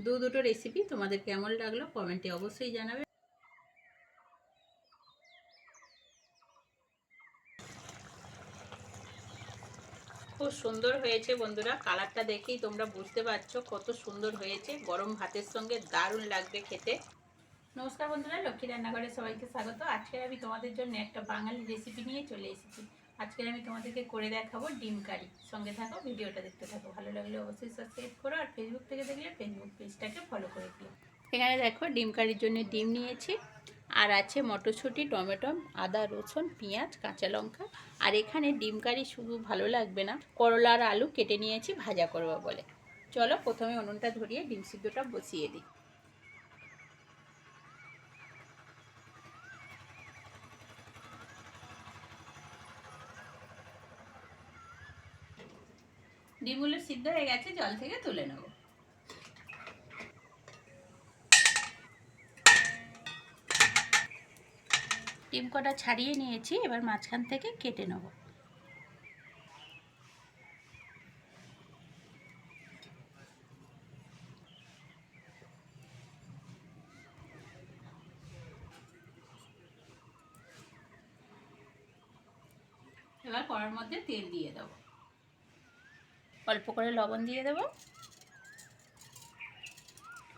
দুটো রেসিপি তোমাদের কেমন লাগলো কমেন্টে অবশ্যই জানাবে। খুব সুন্দর হয়েছে বন্ধুরা, কালারটা দেখেই তোমরা বুঝতে পারছো কত সুন্দর হয়েছে। গরম ভাতের সঙ্গে দারুণ লাগবে খেতে। নমস্কার বন্ধুরা, লক্ষ্মী রান্নাঘরে সবাইকে স্বাগত। আজকে আমি তোমাদের জন্য একটা বাঙালি রেসিপি নিয়ে চলে এসেছি। আজকে আমি তোমাদেরকে করে দেখাবো ডিম কারি। সঙ্গে থাকো, ভিডিওটা দেখতে থাকো। ভালো লাগলে অবশ্যই সাবস্ক্রাইব করো, আর ফেসবুক থেকে দেখলে ফেসবুক পেজটাকে ফলো করে দিও। এখানে দেখো ডিম কারির জন্য ডিম নিয়েছি, আর আছে মটরশুঁটি, টমেটো, আদা, রসুন, পেঁয়াজ, কাঁচা লঙ্কা। আর এখানে ডিম কারি শুধু ভালো লাগবে না, করলা আর আলু কেটে নিয়েছি ভাজা করবো বলে। চলো প্রথমে উনুনটা ধরিয়ে ডিম সিদ্ধটা বসিয়ে দিই। ডিমগুলো সিদ্ধ হয়ে গেছে, জল থেকে তুলে নেব। ডিম কটা ছাড়িয়ে নিয়েছি, এবার মাঝখান থেকে কেটে নেব। এবার কড়ার মধ্যে তেল দিয়ে দেবো, অল্প করে লবণ দিয়ে দেবো,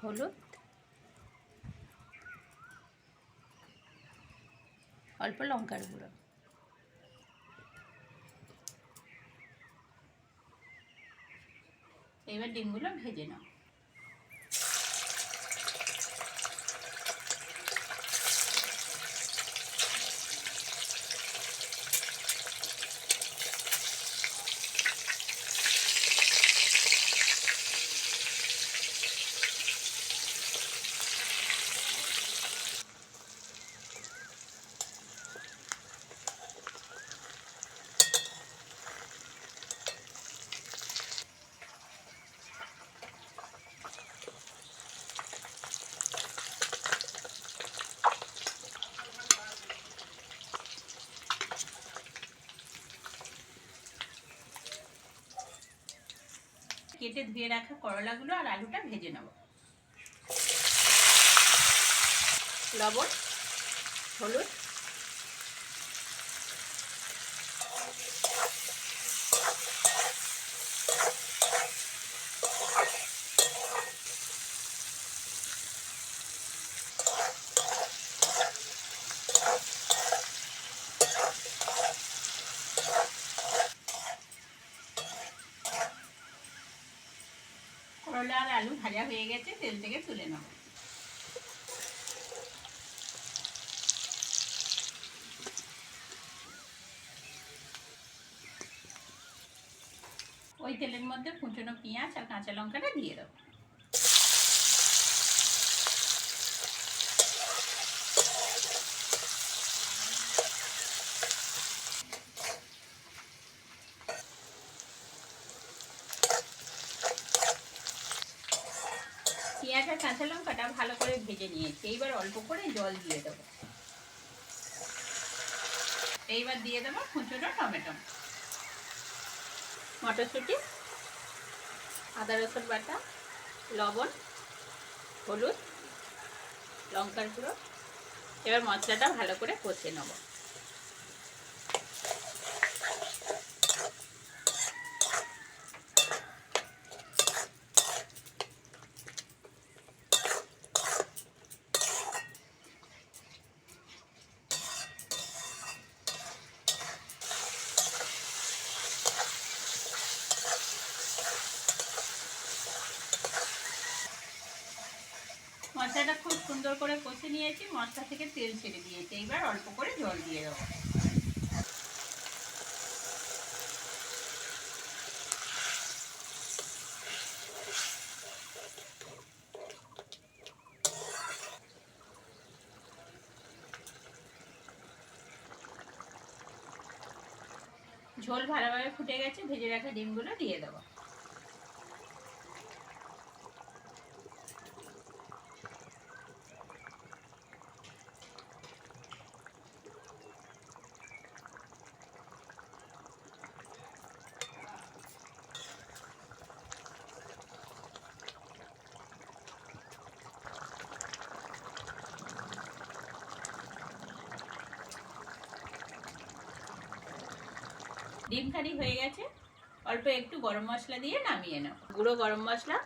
হলুদ, অল্প লঙ্কার গুঁড়ো। এবার ডিমগুলো ভেজে নাও। কেটে ধুয়ে রাখা করলাগুলো আর আলুটা ভেজে নেব। লবণ, হলুদ, করলা আর আলু ভাজা হয়ে গেছে, তেল থেকে তুলে নেব। ওই তেলের মধ্যে কুচনো পেঁয়াজ আর কাঁচা লঙ্কাটা দিয়ে দেবো। পেঁয়াজ আর কাঁচা লঙ্কাটা ভালো করে ভেজে নিয়েছি, এইবার অল্প করে জল দিয়ে দেবো। এইবার দিয়ে দেবো কুচনো টমেটো, মটরশুঁটি, আদা রসুন বাটা, লবণ, হলুদ, লঙ্কার গুঁড়ো। এবার মশলাটা ভালো করে কষে নেব। মশলাটা খুব সুন্দর করে কষে নিয়েছি, মশলা থেকে তেল ছেড়ে দিয়েছে। এইবার অল্প করে জল দিয়ে দেবো। ঝোল ভালোভাবে ফুটে গেছে, ভেজে রাখা ডিমগুলো দিয়ে দেবো। ডিম কারি হয়ে গেছে, অল্প একটু গরম মশলা দিয়ে নামিয়ে নেব। গুঁড়ো গরম মশলা,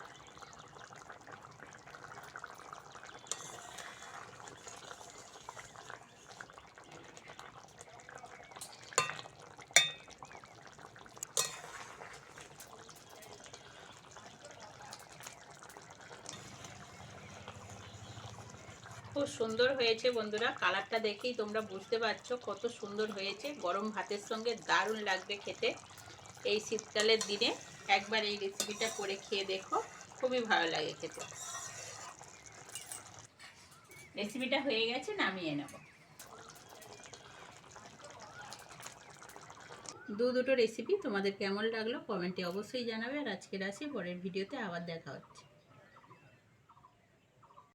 খুব সুন্দর হয়েছে বন্ধুরা। কালারটা দেখেই তোমরা বুঝতে পারছো কত সুন্দর হয়েছে। গরম ভাতের সঙ্গে দারুণ লাগবে খেতে। এই শীতকালের দিনে একবার এই রেসিপিটা করে খেয়ে দেখো, খুবই ভালো লাগে খেতে। রেসিপিটা হয়ে গেছে, নামিয়ে নেব। দুটো রেসিপি তোমাদের কেমন লাগলো কমেন্টে অবশ্যই জানাবে। আর আজকের আসি, পরের ভিডিওতে আবার দেখা হচ্ছে।